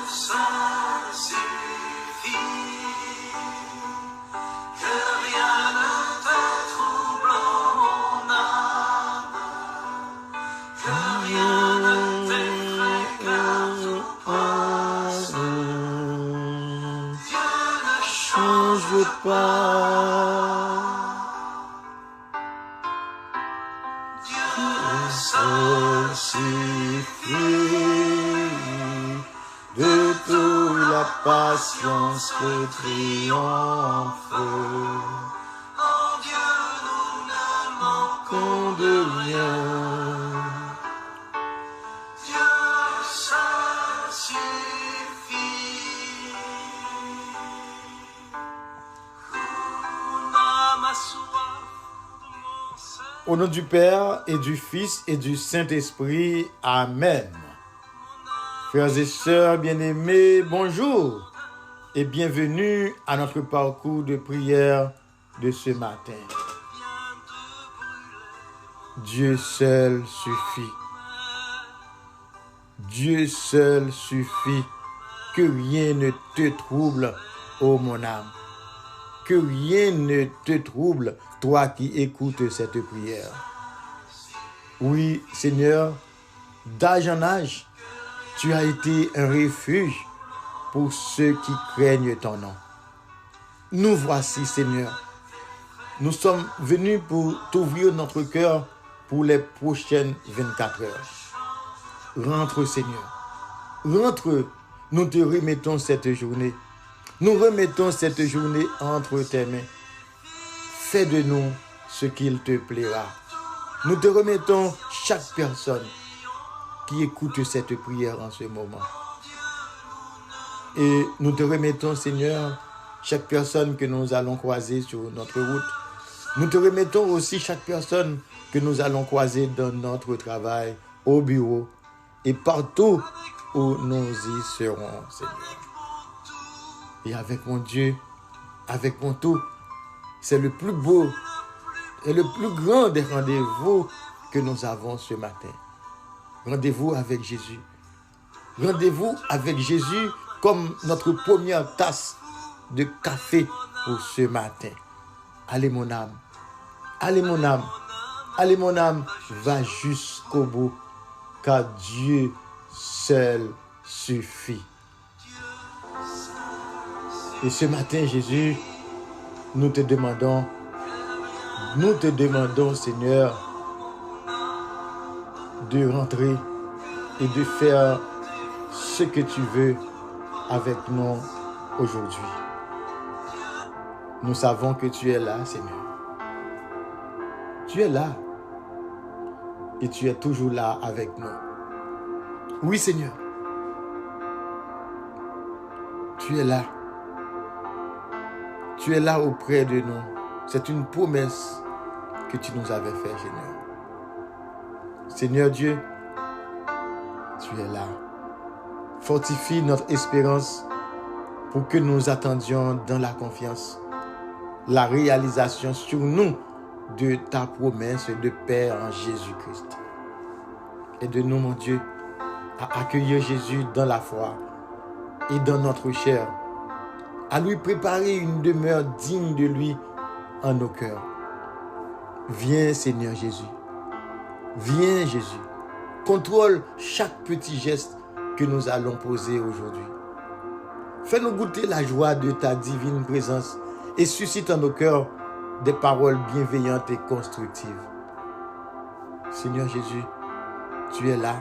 seul suffit, que rien ne te trouble mon âme, que rien ne t'effraie car tout passe. Dieu ne change pas. Dieu seul suffit. De toute la patience que triomphe. En Dieu nous ne manquons de rien. Dieu seul suffit. Au nom du Père et du Fils et du Saint-Esprit, Amen. Frères et sœurs bien-aimés, bonjour et bienvenue à notre parcours de prière de ce matin. Dieu seul suffit. Dieu seul suffit. Que rien ne te trouble, ô mon âme. Que rien ne te trouble, toi qui écoutes cette prière. Oui, Seigneur, d'âge en âge, tu as été un refuge pour ceux qui craignent ton nom. Nous voici, Seigneur. Nous sommes venus pour t'ouvrir notre cœur pour les prochaines 24 heures. Rentre, Seigneur. Rentre. Nous te remettons cette journée. Nous remettons cette journée entre tes mains. Fais de nous ce qu'il te plaira. Nous te remettons chaque personne qui écoute cette prière en ce moment. Et nous te remettons, Seigneur, chaque personne que nous allons croiser sur notre route. Nous te remettons aussi chaque personne que nous allons croiser dans notre travail, au bureau et partout où nous y serons, Seigneur. Et avec mon Dieu, avec mon tout, c'est le plus beau et le plus grand des rendez-vous que nous avons ce matin. Rendez-vous avec Jésus. Rendez-vous avec Jésus comme notre première tasse de café pour ce matin. Allez mon âme, allez mon âme, allez mon âme, va jusqu'au bout, car Dieu seul suffit. Et ce matin, Jésus, nous te demandons, Seigneur, de rentrer et de faire ce que tu veux avec nous aujourd'hui. Nous savons que tu es là, Seigneur. Tu es là et tu es toujours là avec nous. Oui, Seigneur. Tu es là. Tu es là auprès de nous. C'est une promesse que tu nous avais faite, Seigneur. Seigneur Dieu, tu es là. Fortifie notre espérance pour que nous attendions dans la confiance la réalisation sur nous de ta promesse de paix en Jésus-Christ. Aide-nous, mon Dieu, à accueillir Jésus dans la foi et dans notre chair, à lui préparer une demeure digne de lui en nos cœurs. Viens, Seigneur Jésus. Viens, Jésus. Contrôle chaque petit geste que nous allons poser aujourd'hui. Fais-nous goûter la joie de ta divine présence et suscite en nos cœurs des paroles bienveillantes et constructives. Seigneur Jésus, tu es là.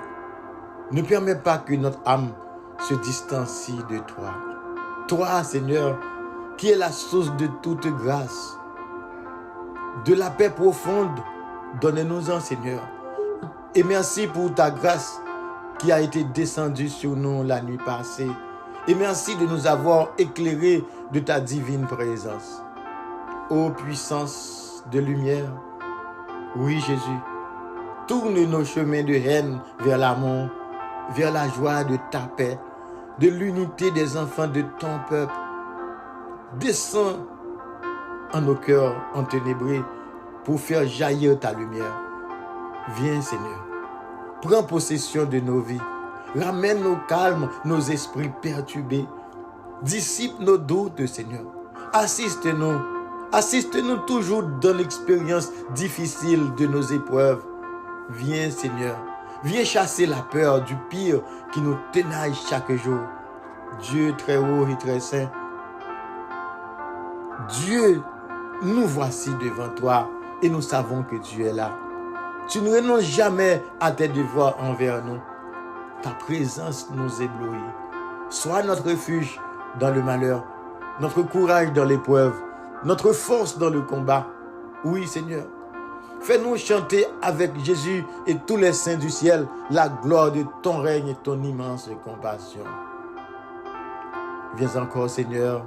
Ne permets pas que notre âme se distancie de toi. Toi, Seigneur, qui es la source de toute grâce, de la paix profonde, donne-nous-en, Seigneur. Et merci pour ta grâce qui a été descendue sur nous la nuit passée. Et merci de nous avoir éclairés de ta divine présence. Ô puissance de lumière, oui Jésus, tourne nos chemins de haine vers l'amour, vers la joie de ta paix, de l'unité des enfants de ton peuple. Descends en nos cœurs enténébrés pour faire jaillir ta lumière. Viens Seigneur, prends possession de nos vies Ramène au calme nos esprits perturbés. Dissipe nos doutes, Seigneur. Assiste-nous. Assiste-nous toujours dans l'expérience difficile de nos épreuves. Viens, Seigneur. Viens chasser la peur du pire qui nous tenaille chaque jour. Dieu très haut et très saint. Dieu, nous voici devant toi et nous savons que tu es là. Tu ne renonces jamais à tes devoirs envers nous. Ta présence nous éblouit. Sois notre refuge dans le malheur, notre courage dans l'épreuve, notre force dans le combat. Oui, Seigneur. Fais-nous chanter avec Jésus et tous les saints du ciel la gloire de ton règne et ton immense compassion. Viens encore, Seigneur,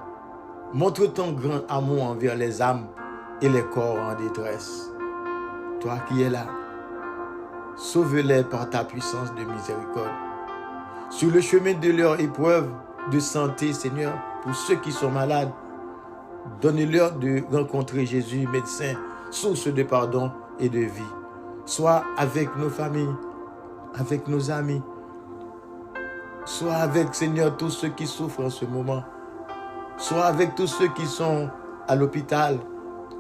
montre ton grand amour envers les âmes et les corps en détresse. Toi qui es là, sauve-les par ta puissance de miséricorde. Sur le chemin de leur épreuve de santé, Seigneur, pour ceux qui sont malades, donne-leur de rencontrer Jésus, médecin, source de pardon et de vie. Sois avec nos familles, avec nos amis. Sois avec, Seigneur, tous ceux qui souffrent en ce moment. Sois avec tous ceux qui sont à l'hôpital,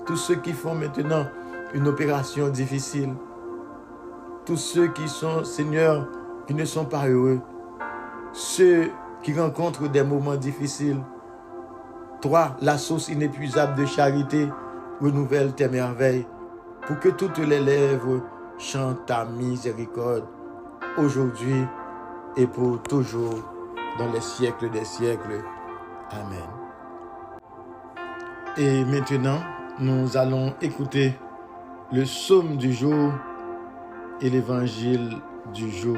tous ceux qui font maintenant une opération difficile. Tous ceux qui sont, Seigneur, qui ne sont pas heureux. Ceux qui rencontrent des moments difficiles. Toi, la source inépuisable de charité, renouvelle tes merveilles pour que toutes les lèvres chantent ta miséricorde aujourd'hui et pour toujours dans les siècles des siècles. Amen. Et maintenant, nous allons écouter le psaume du jour et l'évangile du jour.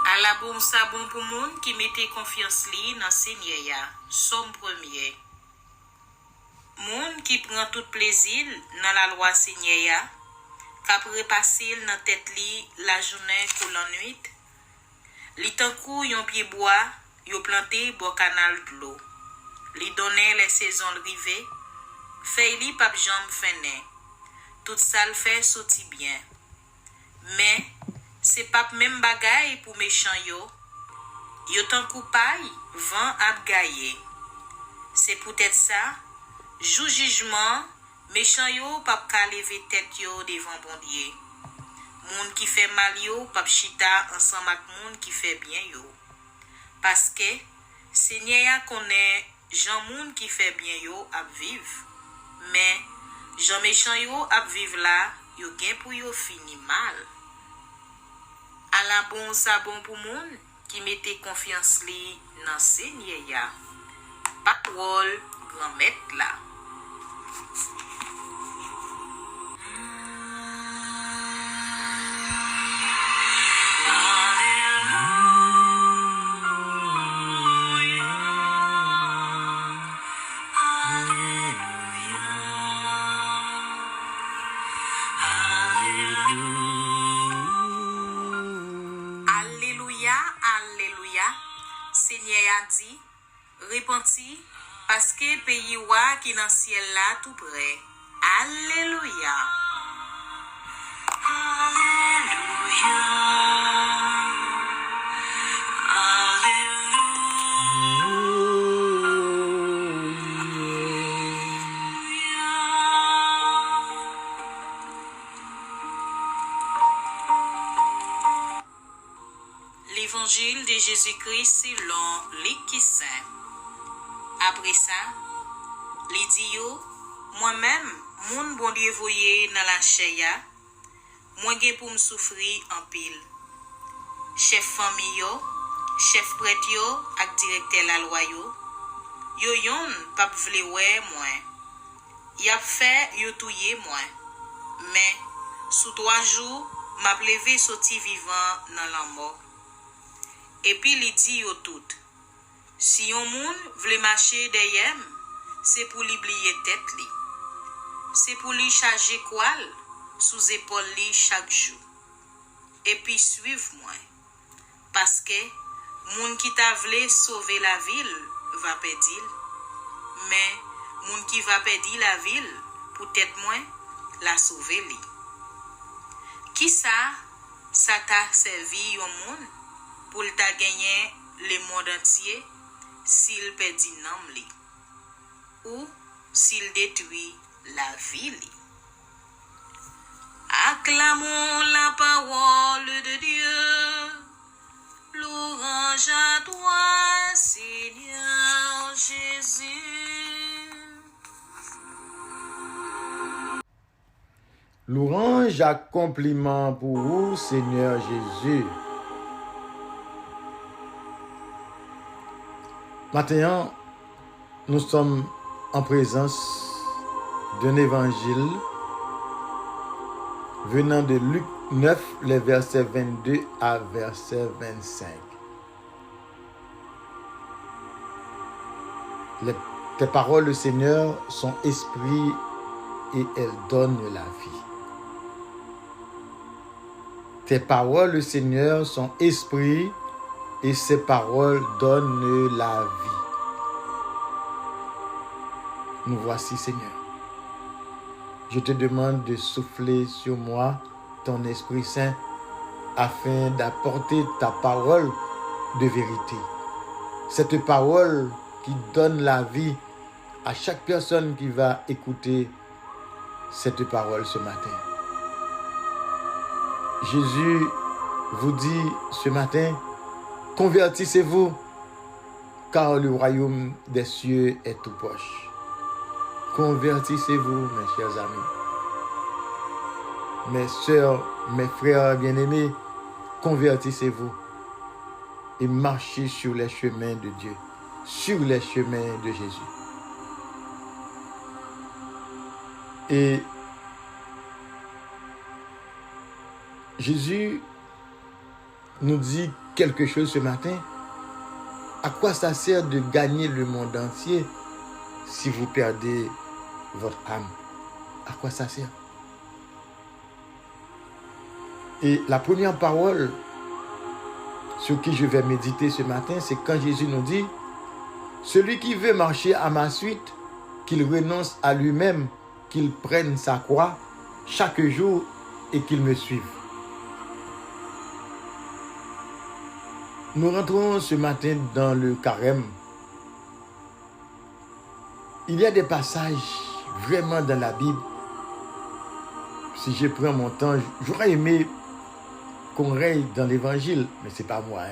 À la bon sabon pour moun qui mette confiance li dans Seigneur ya. Somme premier. Moun qui prend tout plaisir dans la loi Seigneur ya, k'ap repasser dans tête li la journée ou la nuit. Li tankou yon pied bois, yo planté bo canal de l'eau. Li donne les saisons rivées, feuille li pap jambe fene. Tout ça le fait sorti bien. Mais c'est pas même bagay pour méchant yo. Yo tankou paille, vent ap gaye. C'est peut-être ça, jou jugement, méchant yo pap ka lever tête yo devant bon Dieu. Moun qui fait mal yo pap chita ensemble ak moun qui fait bien yo. Parce que Seigneur connaît Jean moun qui fait bien yo ap vive. Mais Jean méchant yo ap vive là, yo gen pour yo fini mal. À la bon sabon pour moun qui mette confiance li dans Seigneur ya. Parole grand maître là. Seigneur a dit, repentis parce que pays wa qui dans ciel là tout près. Alléluia. L'évangile de Jésus-Christ selon Luc qui saint. Après ça, li dit yo, moi-même, moun bon Dieu voye dans la chair, moi gen pour me souffrir en pile. Chef famille yo, chef prêtre yo ak directeur la loi yo yon pap vle wè moi. Y a fait yo touye moi. Mais sous 3 jours, m'a levé sorti vivant dans la mort. Et puis li dit yo tout. Si yon moun vle marcher derrière, c'est pour li blier tête li. C'est pour li charger koal sous épaule li chaque jour. Et puis suive moi. Parce que moun qui t'a vle sauver la ville, va perdre, mais moun qui va perdre la ville, peut-être moins, la sauver li. Qui ça t'a servi au monde pour t'a gagner le monde entier s'il perdit nom li, ou s'il détruit la ville. Acclamons la parole de Dieu. Louange à toi, Seigneur Jésus. Louange à compliment pour vous, Seigneur Jésus. Maintenant, nous sommes en présence d'un évangile venant de Luc 9, les versets 22 à verset 25. Tes paroles, le Seigneur, sont esprit et elles donnent la vie. Tes paroles, le Seigneur, sont esprit et ces paroles donnent la vie. Nous voici, Seigneur. Je te demande de souffler sur moi ton Esprit Saint afin d'apporter ta parole de vérité. Cette parole qui donne la vie à chaque personne qui va écouter cette parole ce matin. Jésus vous dit ce matin, convertissez-vous car le royaume des cieux est tout proche. Convertissez-vous, mes chers amis. Mes sœurs, mes frères bien-aimés, convertissez-vous et marchez sur les chemins de Dieu, sur les chemins de Jésus. Et Jésus nous dit quelque chose ce matin. À quoi ça sert de gagner le monde entier si vous perdez votre âme? À quoi ça sert? Et la première parole sur qui je vais méditer ce matin, c'est quand Jésus nous dit, celui qui veut marcher à ma suite, qu'il renonce à lui-même, qu'il prenne sa croix chaque jour et qu'il me suive. Nous rentrons ce matin dans le carême. Il y a des passages vraiment dans la Bible. Si je prends mon temps, j'aurais aimé qu'on raye dans l'évangile, mais ce n'est pas moi.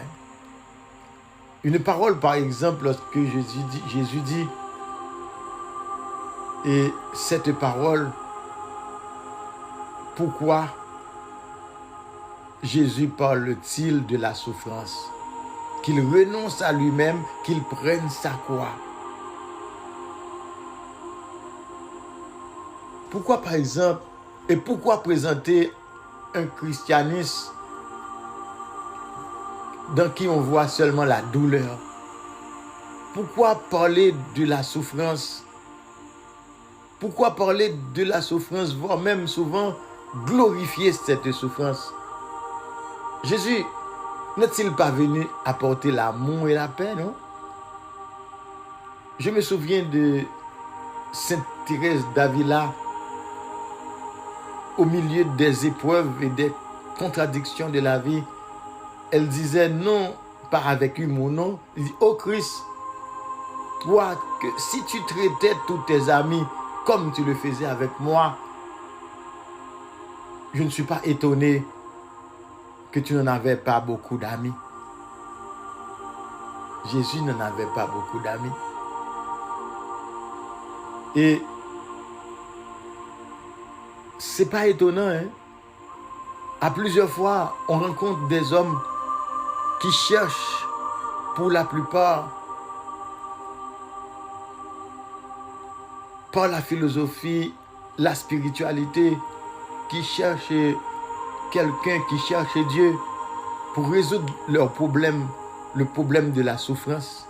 Une parole, par exemple, lorsque Jésus dit, et cette parole, pourquoi Jésus parle-t-il de la souffrance? Qu'il renonce à lui-même, qu'il prenne sa croix. Pourquoi, par exemple, et pourquoi présenter un christianisme dans qui on voit seulement la douleur? Pourquoi parler de la souffrance? Pourquoi parler de la souffrance, voire même souvent glorifier cette souffrance? Jésus n'est-il pas venu apporter l'amour et la paix, non? Je me souviens de Sainte Thérèse d'Avila. Au milieu des épreuves et des contradictions de la vie, elle disait non, pas avec humour, non. Elle dit, oh Christ, toi, que si tu traitais tous tes amis comme tu le faisais avec moi, je ne suis pas étonné que tu n'en avais pas beaucoup d'amis. Jésus n'en avait pas beaucoup d'amis. Et c'est pas étonnant, hein? À plusieurs fois, on rencontre des hommes qui cherchent, pour la plupart, par la philosophie, la spiritualité, qui cherchent quelqu'un, qui cherche Dieu pour résoudre leur problème, le problème de la souffrance.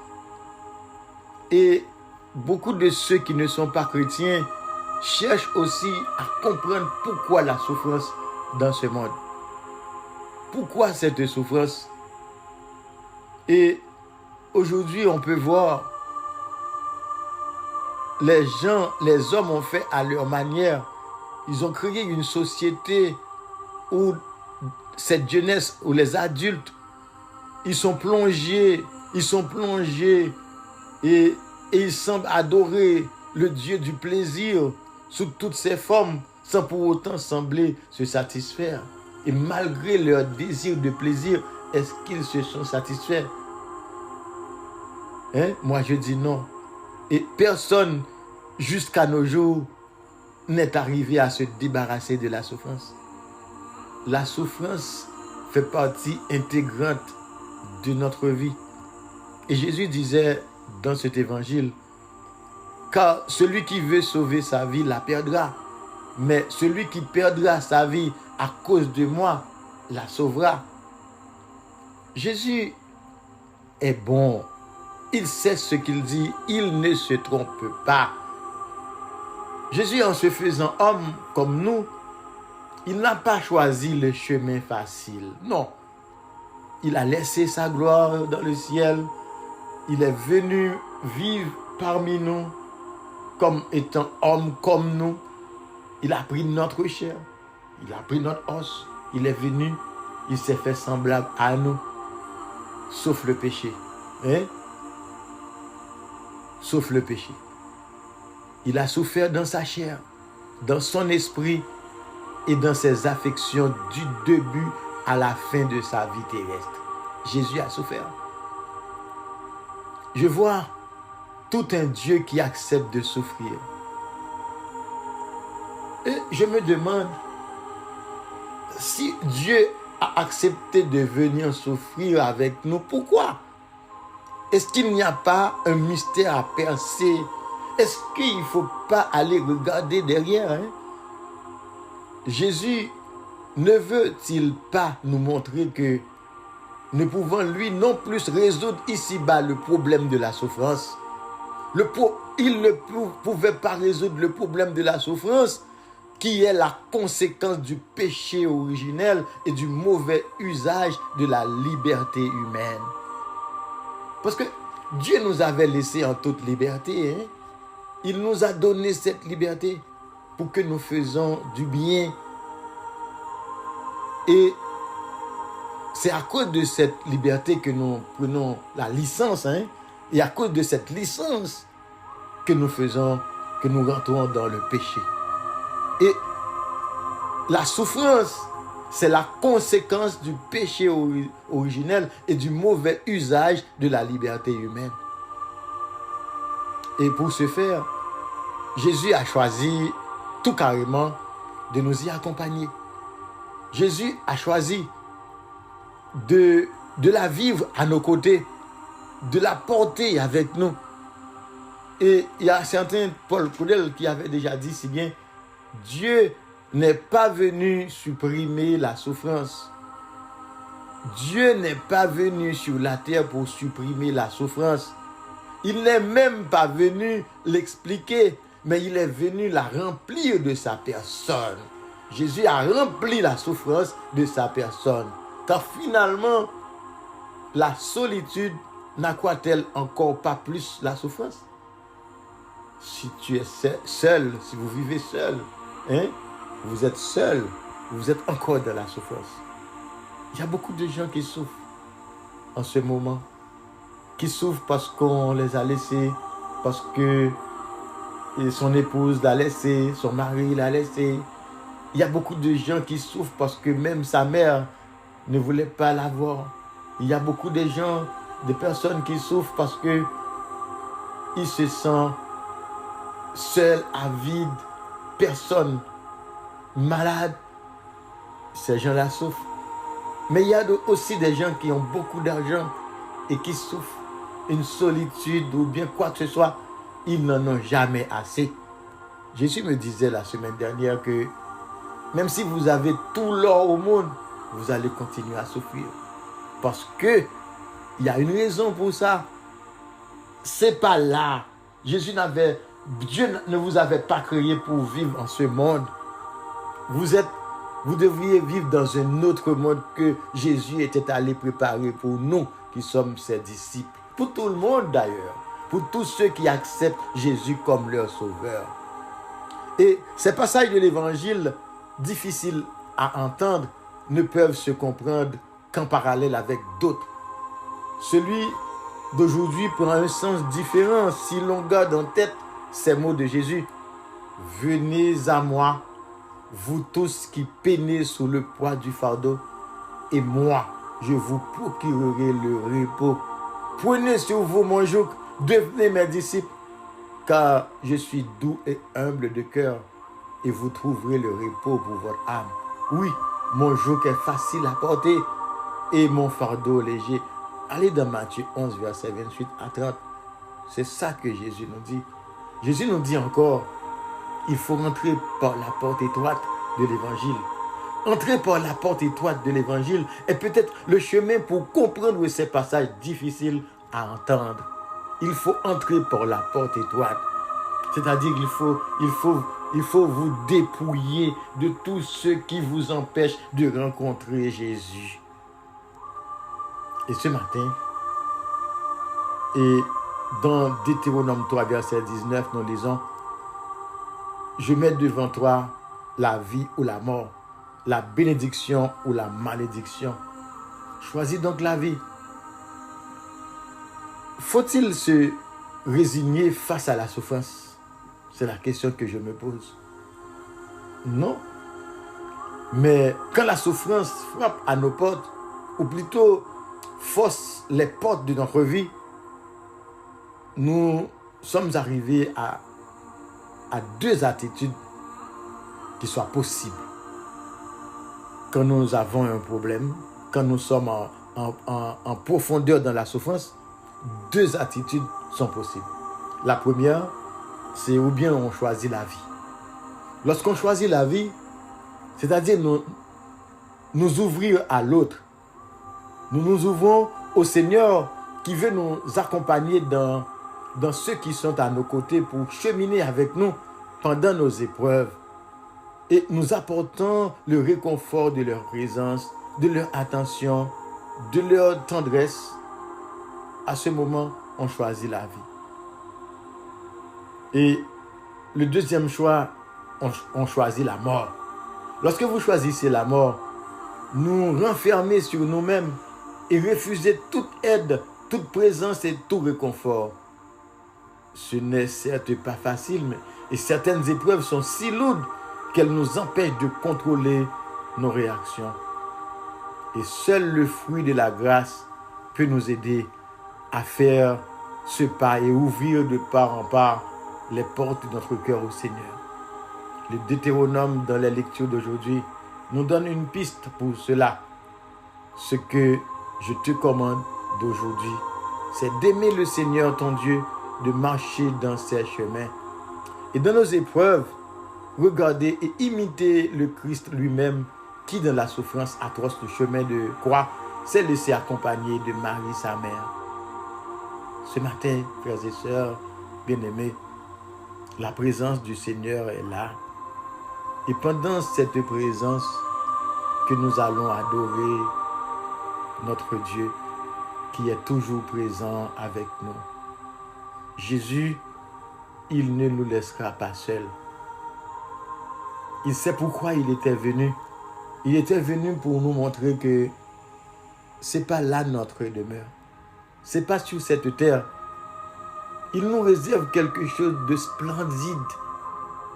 Et beaucoup de ceux qui ne sont pas chrétiens cherchent aussi à comprendre pourquoi la souffrance dans ce monde. Pourquoi cette souffrance? Et aujourd'hui, on peut voir les hommes ont fait à leur manière. Ils ont créé une société où cette jeunesse, où les adultes, ils sont plongés et ils semblent adorer le Dieu du plaisir sous toutes ses formes, sans pour autant sembler se satisfaire. Et malgré leur désir de plaisir, est-ce qu'ils se sont satisfaits? Moi, je dis non. Et personne, jusqu'à nos jours, n'est arrivé à se débarrasser de la souffrance. La souffrance fait partie intégrante de notre vie. Et Jésus disait dans cet évangile, car celui qui veut sauver sa vie la perdra, mais celui qui perdra sa vie à cause de moi la sauvera. Jésus est bon. Il sait ce qu'il dit. Il ne se trompe pas. Jésus, en se faisant homme comme nous, il n'a pas choisi le chemin facile. Non. Il a laissé sa gloire dans le ciel. Il est venu vivre parmi nous comme étant homme comme nous. Il a pris notre chair. Il a pris notre os. Il est venu. Il s'est fait semblable à nous. Sauf le péché. Sauf le péché. Il a souffert dans sa chair, dans son esprit et dans ses affections du début à la fin de sa vie terrestre. Jésus a souffert. Je vois tout un Dieu qui accepte de souffrir. Et je me demande si Dieu a accepté de venir souffrir avec nous, pourquoi? Est-ce qu'il n'y a pas un mystère à percer? Est-ce qu'il ne faut pas aller regarder derrière? Jésus ne veut-il pas nous montrer que ne pouvant lui non plus résoudre ici-bas le problème de la souffrance? Il ne pouvait pas résoudre le problème de la souffrance qui est la conséquence du péché originel et du mauvais usage de la liberté humaine. Parce que Dieu nous avait laissé en toute liberté. Il nous a donné cette liberté pour que nous faisions du bien. Et c'est à cause de cette liberté que nous prenons la licence. Et à cause de cette licence que nous rentrons dans le péché. Et la souffrance, c'est la conséquence du péché originel et du mauvais usage de la liberté humaine. Et pour ce faire, Jésus a choisi tout carrément de nous y accompagner. Jésus a choisi de la vivre à nos côtés, de la porter avec nous. Et il y a certains, Paul Claudel, qui avait déjà dit si bien, Dieu n'est pas venu supprimer la souffrance. Dieu n'est pas venu sur la terre pour supprimer la souffrance. Il n'est même pas venu l'expliquer, mais il est venu la remplir de sa personne. Jésus a rempli la souffrance de sa personne. Car finalement, la solitude n'accroît-elle encore pas plus la souffrance? Si tu es seul, si vous vivez seul, vous êtes seul, vous êtes encore dans la souffrance. Il y a beaucoup de gens qui souffrent en ce moment, qui souffrent parce qu'on les a laissés, parce que son épouse l'a laissé, son mari l'a laissé. Il y a beaucoup de gens qui souffrent parce que même sa mère ne voulait pas l'avoir. Il y a beaucoup de gens, de personnes qui souffrent parce que ils se sentent seuls, avides, personne malade. Ces gens-là souffrent. Mais il y a aussi des gens qui ont beaucoup d'argent et qui souffrent une solitude ou bien quoi que ce soit. Ils n'en ont jamais assez. Jésus me disait la semaine dernière que même si vous avez tout l'or au monde, vous allez continuer à souffrir. Parce que il y a une raison pour ça. C'est pas là. Dieu ne vous avait pas créé pour vivre en ce monde. Vous devriez vivre dans un autre monde que Jésus était allé préparer pour nous qui sommes ses disciples. Pour tout le monde d'ailleurs. pour tous ceux qui acceptent Jésus comme leur sauveur. Et ces passages de l'évangile, difficiles à entendre, ne peuvent se comprendre qu'en parallèle avec d'autres. Celui d'aujourd'hui prend un sens différent si l'on garde en tête ces mots de Jésus. « Venez à moi, vous tous qui peinez sous le poids du fardeau, et moi, je vous procurerai le repos. Prenez sur vous mon joug, devenez mes disciples, car je suis doux et humble de cœur, et vous trouverez le repos pour votre âme. Oui, mon joug est facile à porter, et mon fardeau léger. » Allez dans Matthieu 11, verset 28 à 30. C'est ça que Jésus nous dit. Jésus nous dit encore, il faut rentrer par la porte étroite de l'évangile. Entrer par la porte étroite de l'évangile est peut-être le chemin pour comprendre ces passages difficiles à entendre. Il faut entrer par la porte étroite. C'est-à-dire qu'il faut vous dépouiller de tout ce qui vous empêche de rencontrer Jésus. Et ce matin, et dans Deutéronome 3, verset 19, nous lisons « Je mets devant toi la vie ou la mort, la bénédiction ou la malédiction. Choisis donc la vie. » Faut-il se résigner face à la souffrance? C'est la question que je me pose. Non. Mais quand la souffrance frappe à nos portes, ou plutôt force les portes de notre vie, nous sommes arrivés à deux attitudes qui soient possibles. Quand nous avons un problème, quand nous sommes en profondeur dans la souffrance, deux attitudes sont possibles. La première, c'est ou bien on choisit la vie. Lorsqu'on choisit la vie, c'est-à-dire nous ouvrir à l'autre. Nous nous ouvrons au Seigneur qui veut nous accompagner dans ceux qui sont à nos côtés pour cheminer avec nous pendant nos épreuves. Et nous apportons le réconfort de leur présence, de leur attention, de leur tendresse. À ce moment, on choisit la vie. Et le deuxième choix, on choisit la mort. Lorsque vous choisissez la mort, nous renfermer sur nous-mêmes et refuser toute aide, toute présence et tout réconfort. Ce n'est certes pas facile, et certaines épreuves sont si lourdes qu'elles nous empêchent de contrôler nos réactions. Et seul le fruit de la grâce peut nous aider à faire ce pas et ouvrir de part en part les portes de notre cœur au Seigneur. Le Deutéronome dans les lectures d'aujourd'hui nous donne une piste pour cela. Ce que je te commande d'aujourd'hui, c'est d'aimer le Seigneur ton Dieu, de marcher dans ses chemins. Et dans nos épreuves, regarder et imiter le Christ lui-même qui, dans la souffrance atroce du chemin de croix, s'est laissé accompagner de Marie, sa mère. Ce matin, frères et sœurs bien-aimés, la présence du Seigneur est là. Et pendant cette présence que nous allons adorer notre Dieu qui est toujours présent avec nous. Jésus, il ne nous laissera pas seuls. Il sait pourquoi il était venu. Il était venu pour nous montrer que ce n'est pas là notre demeure. Ce n'est pas sur cette terre. Il nous réserve quelque chose de splendide.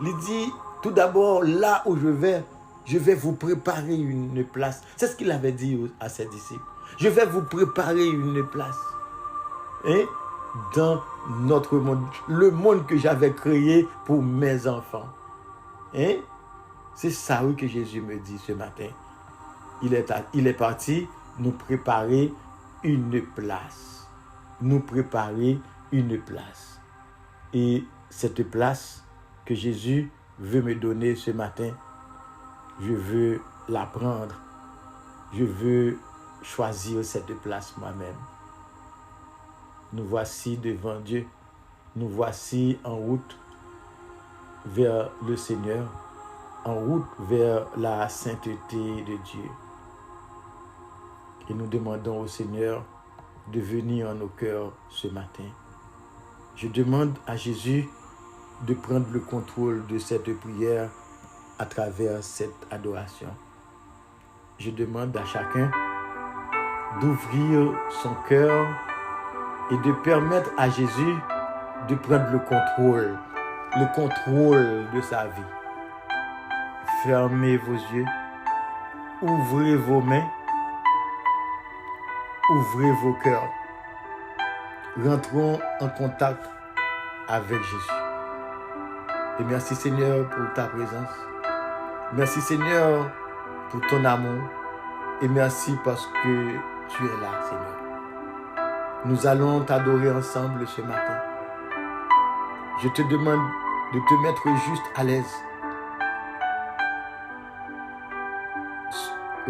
Il dit, tout d'abord, là où je vais vous préparer une place. C'est ce qu'il avait dit à ses disciples. Je vais vous préparer une place. Et dans notre monde, le monde que j'avais créé pour mes enfants. Et c'est ça oui, que Jésus me dit ce matin. Il est parti nous préparer une place. Nous préparer une place. Et cette place que Jésus veut me donner ce matin, je veux la prendre. Je veux choisir cette place moi-même. Nous voici devant Dieu. Nous voici en route vers le Seigneur, en route vers la sainteté de Dieu. Et nous demandons au Seigneur de venir en nos cœurs ce matin. Je demande à Jésus de prendre le contrôle de cette prière à travers cette adoration. Je demande à chacun d'ouvrir son cœur et de permettre à Jésus de prendre le contrôle de sa vie. Fermez vos yeux, ouvrez vos mains, ouvrez vos cœurs. Rentrons en contact avec Jésus. Et merci Seigneur pour ta présence. Merci Seigneur pour ton amour. Et merci parce que tu es là, Seigneur. Nous allons t'adorer ensemble ce matin. Je te demande de te mettre juste à l'aise.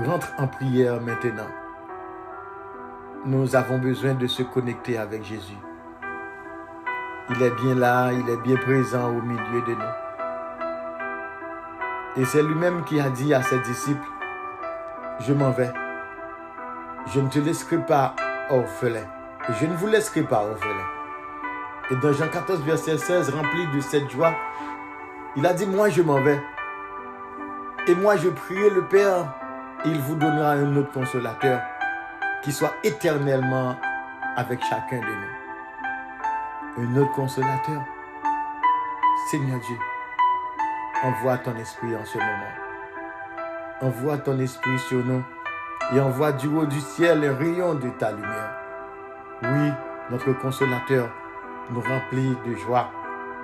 Rentre en prière maintenant. Nous avons besoin de se connecter avec Jésus. Il est bien là, il est bien présent au milieu de nous. Et c'est lui-même qui a dit à ses disciples, je m'en vais. Je ne te laisserai pas orphelin. Et je ne vous laisserai pas orphelin. Et dans Jean 14, verset 16, rempli de cette joie, il a dit, moi je m'en vais. Et moi je prierai le Père, et il vous donnera un autre consolateur qui soit éternellement avec chacun de nous. Un autre consolateur. Seigneur Dieu, envoie ton esprit en ce moment. Envoie ton esprit sur nous et envoie du haut du ciel un rayon de ta lumière. Oui, notre consolateur nous remplit de joie.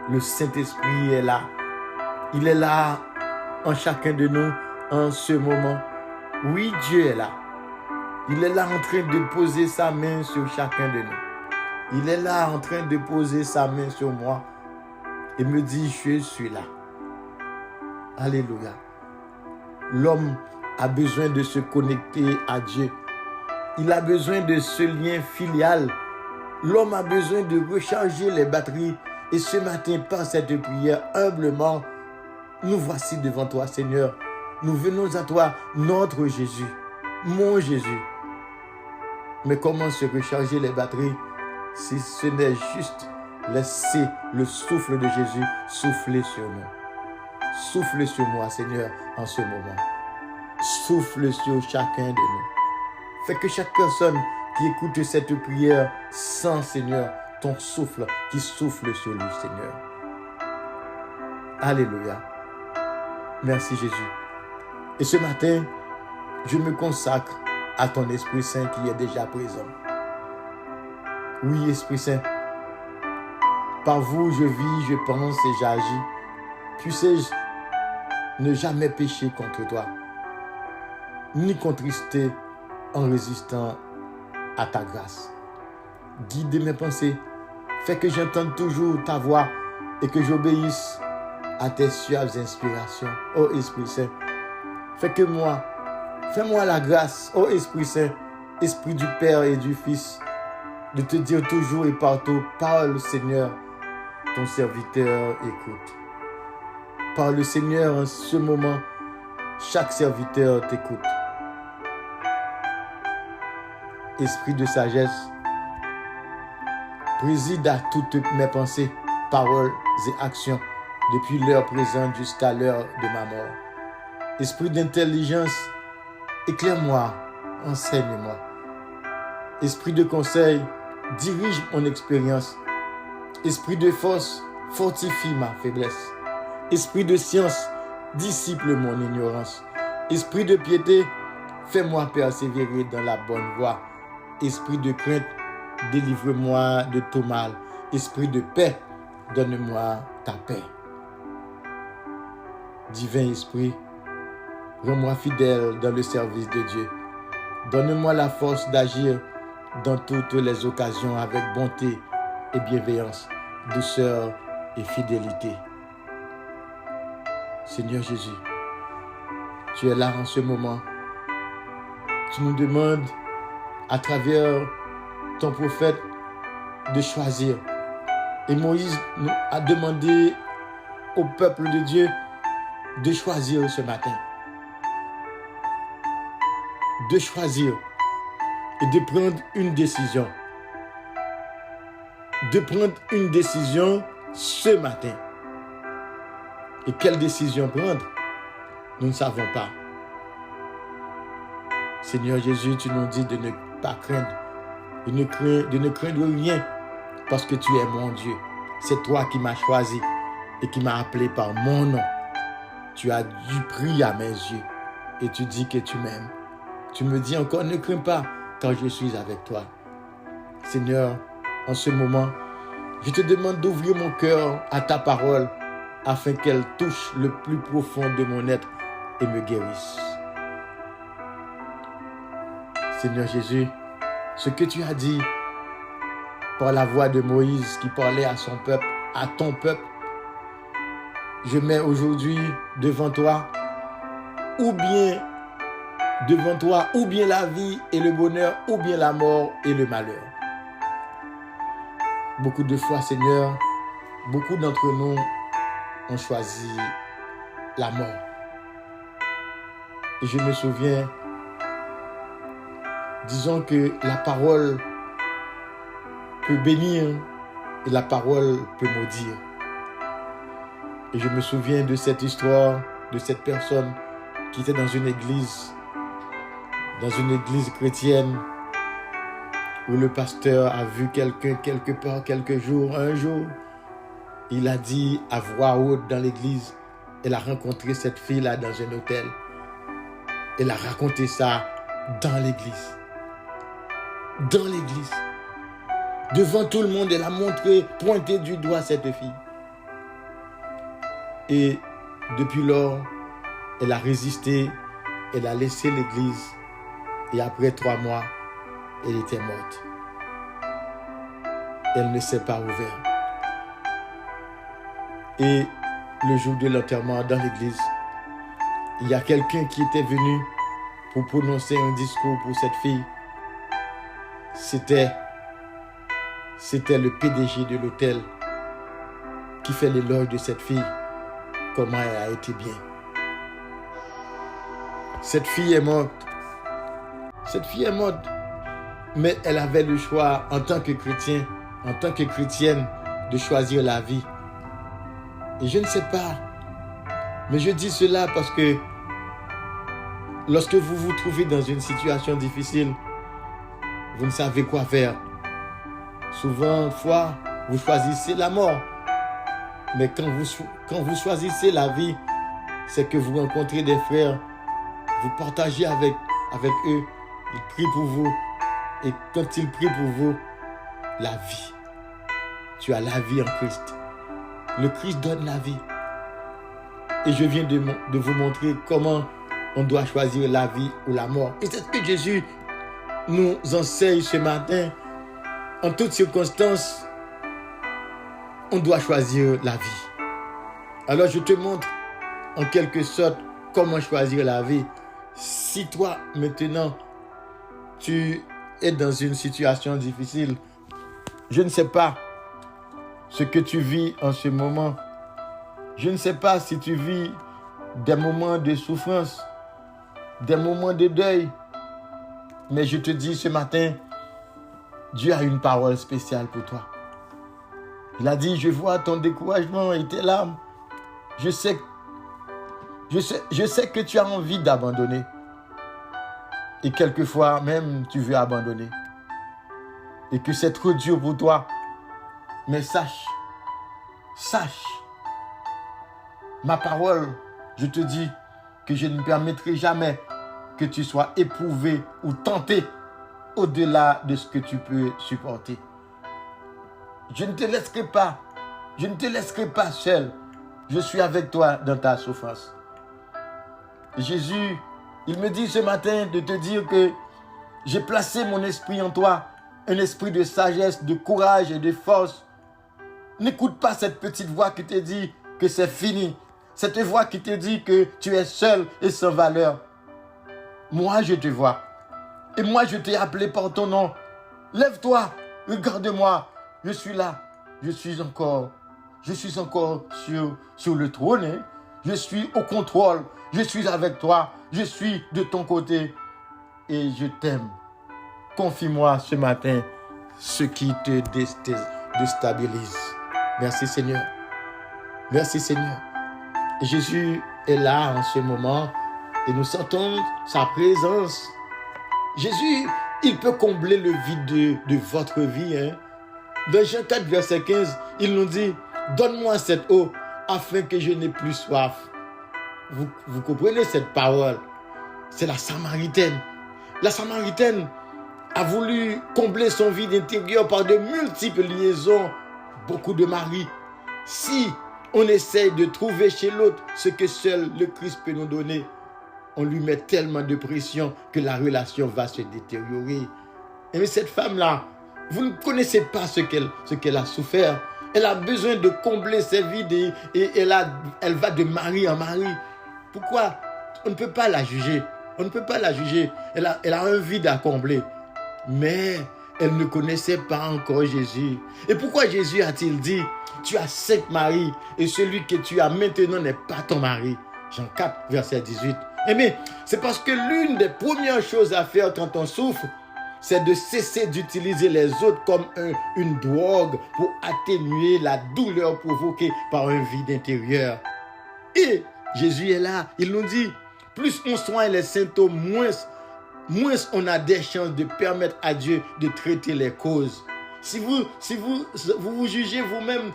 Le Saint-Esprit est là. Il est là en chacun de nous en ce moment. Oui, Dieu est là. Il est là en train de poser sa main sur chacun de nous. Il est là en train de poser sa main sur moi et me dit, je suis là. Alléluia. L'homme a besoin de se connecter à Dieu. Il a besoin de ce lien filial. L'homme a besoin de recharger les batteries. Et ce matin, par cette prière, humblement, nous voici devant toi, Seigneur. Nous venons à toi, notre Jésus, mon Jésus. Mais comment se recharger les batteries si ce n'est juste laisser le souffle de Jésus souffler sur nous? Souffle sur moi, Seigneur, en ce moment. Souffle sur chacun de nous. Fais que chaque personne qui écoute cette prière sent, Seigneur, ton souffle qui souffle sur lui, Seigneur. Alléluia. Merci, Jésus. Et ce matin, je me consacre à ton Esprit Saint qui est déjà présent. Oui, Esprit Saint, par vous je vis, je pense et j'agis. Puissé-je ne jamais pécher contre toi, ni contrister en résistant à ta grâce. Guide mes pensées, fais que j'entende toujours ta voix et que j'obéisse à tes suaves inspirations, ô Esprit Saint. Fais-moi la grâce, ô Esprit Saint, Esprit du Père et du Fils, de te dire toujours et partout, parle Seigneur, ton serviteur écoute. Parle Seigneur, en ce moment, chaque serviteur t'écoute. Esprit de sagesse, préside à toutes mes pensées, paroles et actions, depuis l'heure présente jusqu'à l'heure de ma mort. Esprit d'intelligence, éclaire-moi, enseigne-moi. Esprit de conseil, dirige mon expérience. Esprit de force, fortifie ma faiblesse. Esprit de science, dissipe mon ignorance. Esprit de piété, fais-moi persévérer dans la bonne voie. Esprit de crainte, délivre-moi de tout mal. Esprit de paix, donne-moi ta paix. Divin Esprit, rends-moi fidèle dans le service de Dieu. Donne-moi la force d'agir dans toutes les occasions avec bonté et bienveillance, douceur et fidélité. Seigneur Jésus, tu es là en ce moment. Tu nous demandes, à travers ton prophète, de choisir. Et Moïse nous a demandé au peuple de Dieu de choisir ce matin. De choisir et de prendre une décision. de prendre une décision ce matin. Et quelle décision prendre? Nous ne savons pas. Seigneur Jésus, tu nous dis de ne pas craindre, de ne craindre rien, parce que tu es mon Dieu. C'est toi qui m'as choisi et qui m'as appelé par mon nom. Tu as dû prier à mes yeux et tu dis que tu m'aimes. Tu me dis encore, ne crains pas quand je suis avec toi. Seigneur, en ce moment, je te demande d'ouvrir mon cœur à ta parole afin qu'elle touche le plus profond de mon être et me guérisse. Seigneur Jésus, ce que tu as dit par la voix de Moïse qui parlait à son peuple, à ton peuple, je mets aujourd'hui devant toi, ou bien la vie et le bonheur, ou bien la mort et le malheur. Beaucoup de fois, Seigneur, beaucoup d'entre nous ont choisi la mort. Et je me souviens, disons que la parole peut bénir et la parole peut maudire. Et je me souviens de cette histoire, de cette personne qui était dans une église chrétienne, où le pasteur a vu quelqu'un quelque part, un jour, il a dit à voix haute dans l'église, elle a rencontré cette fille-là dans un hôtel. Elle a raconté ça dans l'église. Dans l'église. Devant tout le monde, elle a montré, pointé du doigt cette fille. Et depuis lors, elle a résisté, elle a laissé l'église. Et après 3 mois, elle était morte. Elle ne s'est pas ouverte. Et le jour de l'enterrement dans l'église, il y a quelqu'un qui était venu pour prononcer un discours pour cette fille. C'était le PDG de l'hôtel qui fait l'éloge de cette fille, comment elle a été bien. Cette fille est morte. Mais elle avait le choix en tant que chrétien, en tant que chrétienne, de choisir la vie. Et je ne sais pas, mais je dis cela parce que lorsque vous vous trouvez dans une situation difficile, vous ne savez quoi faire. Souvent, vous choisissez la mort. Mais quand vous choisissez la vie, c'est que vous rencontrez des frères, vous partagez avec eux, ils prient pour vous. Et quand ils prient pour vous, la vie. Tu as la vie en Christ. Le Christ donne la vie. Et je viens de vous montrer comment on doit choisir la vie ou la mort. Et c'est ce que Jésus nous enseigne ce matin. En toutes circonstances, on doit choisir la vie. Alors je te montre en quelque sorte comment choisir la vie. Si toi, maintenant, tu es dans une situation difficile, je ne sais pas ce que tu vis en ce moment. Je ne sais pas si tu vis des moments de souffrance, des moments de deuil. Mais je te dis ce matin, Dieu a une parole spéciale pour toi. Il a dit, je vois ton découragement et tes larmes. Je sais que tu as envie d'abandonner. Et quelquefois même, tu veux abandonner. Et que c'est trop dur pour toi. Mais sache, ma parole, je te dis que je ne permettrai jamais que tu sois éprouvé ou tenté au-delà de ce que tu peux supporter. Je ne te laisserai pas seul. Je suis avec toi dans ta souffrance. Jésus, il me dit ce matin de te dire que j'ai placé mon esprit en toi, un esprit de sagesse, de courage et de force. N'écoute pas cette petite voix qui te dit que c'est fini. Cette voix qui te dit que tu es seul et sans valeur. Moi, je te vois. Et moi, je t'ai appelé par ton nom. Lève-toi, regarde-moi. Je suis là. Je suis encore sur le trône. Hein. Je suis au contrôle. Je suis avec toi. Je suis de ton côté. Et je t'aime. Confie-moi ce matin ce qui te déstabilise. Merci Seigneur. Merci Seigneur. Et Jésus est là en ce moment et nous sentons sa présence. Jésus, il peut combler le vide de votre vie. Dans Jean 4, verset 15, il nous dit, donne-moi cette eau afin que je n'ai plus soif. Vous comprenez cette parole? C'est la Samaritaine. La Samaritaine a voulu combler son vide intérieur par de multiples liaisons. Beaucoup de maris. Si on essaye de trouver chez l'autre ce que seul le Christ peut nous donner, on lui met tellement de pression que la relation va se détériorer. Mais cette femme-là, vous ne connaissez pas ce qu'elle a souffert. Elle a besoin de combler ses vides et elle va de mari en mari. Pourquoi? On ne peut pas la juger. On ne peut pas la juger. Elle a un vide à combler. Mais elle ne connaissait pas encore Jésus. Et pourquoi Jésus a-t-il dit, tu as 5 maris et celui que tu as maintenant n'est pas ton mari? Jean 4, verset 18. Eh bien, c'est parce que l'une des premières choses à faire quand on souffre, c'est de cesser d'utiliser les autres comme une drogue pour atténuer la douleur provoquée par un vide intérieur. Et Jésus est là, il nous dit, plus on soigne les symptômes, moins on a des chances de permettre à Dieu de traiter les causes. Si vous jugez vous-même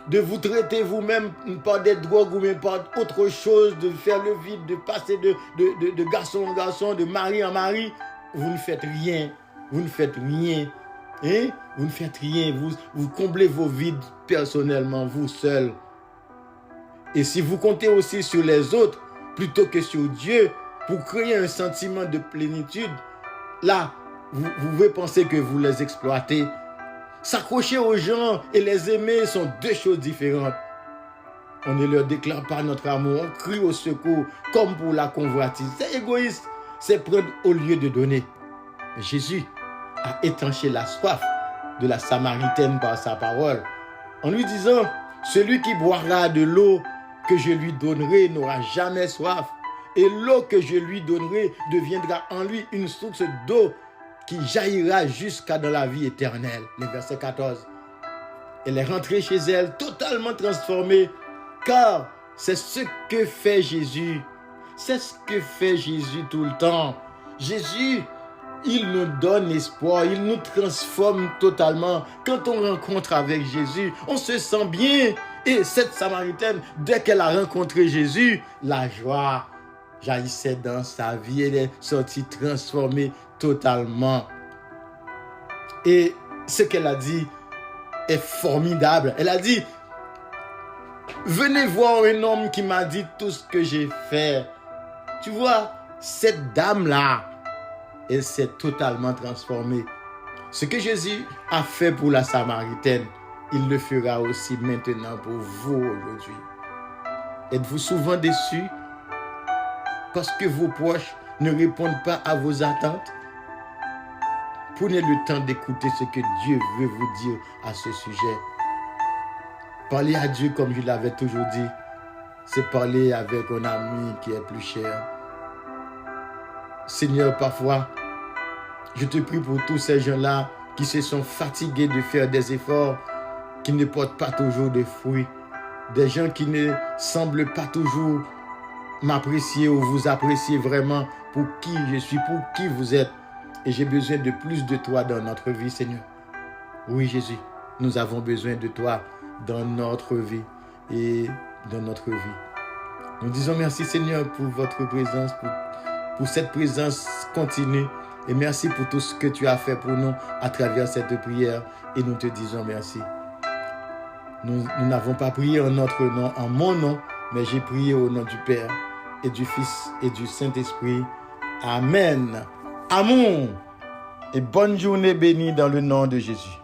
de vous traiter vous-même par des drogues ou même par autre chose, de faire le vide, de passer de garçon en garçon, de mari en mari, vous ne faites rien. Vous ne faites rien. Hein? Vous ne faites rien. Vous comblez vos vides personnellement, vous seuls. Et si vous comptez aussi sur les autres, plutôt que sur Dieu, pour créer un sentiment de plénitude, là, vous pouvez penser que vous les exploitez. S'accrocher aux gens et les aimer sont deux choses différentes. On ne leur déclare pas notre amour, on crie au secours, comme pour la convoitise. C'est égoïste, c'est prendre au lieu de donner. Mais Jésus a étanché la soif de la Samaritaine par sa parole, en lui disant, celui qui boira de l'eau que je lui donnerai n'aura jamais soif, et l'eau que je lui donnerai deviendra en lui une source d'eau qui jaillira jusqu'à dans la vie éternelle. Le verset 14. Elle est rentrée chez elle totalement transformée, car c'est ce que fait Jésus. C'est ce que fait Jésus tout le temps. Jésus, il nous donne espoir, il nous transforme totalement. Quand on rencontre avec Jésus, on se sent bien. Et cette Samaritaine, dès qu'elle a rencontré Jésus, la joie jaillissait dans sa vie. Elle est sortie transformée totalement. Et ce qu'elle a dit est formidable. Elle a dit, venez voir un homme qui m'a dit tout ce que j'ai fait. Tu vois, cette dame-là, elle s'est totalement transformée. Ce que Jésus a fait pour la Samaritaine, il le fera aussi maintenant pour vous aujourd'hui. Êtes-vous souvent déçus parce que vos proches ne répondent pas à vos attentes? Prenez le temps d'écouter ce que Dieu veut vous dire à ce sujet. Parler à Dieu, comme je l'avais toujours dit, c'est parler avec un ami qui est plus cher. Seigneur, parfois, je te prie pour tous ces gens-là qui se sont fatigués de faire des efforts, qui ne portent pas toujours de fruits, des gens qui ne semblent pas toujours m'apprécier ou vous apprécier vraiment pour qui je suis, pour qui vous êtes. Et j'ai besoin de plus de toi dans notre vie, Seigneur. Oui, Jésus, nous avons besoin de toi dans notre vie et dans notre vie. Nous disons merci, Seigneur, pour votre présence, pour cette présence continue. Et merci pour tout ce que tu as fait pour nous à travers cette prière. Et nous te disons merci. Nous n'avons pas prié en notre nom, en mon nom, mais j'ai prié au nom du Père et du Fils et du Saint-Esprit. Amen. Amour et bonne journée bénie dans le nom de Jésus.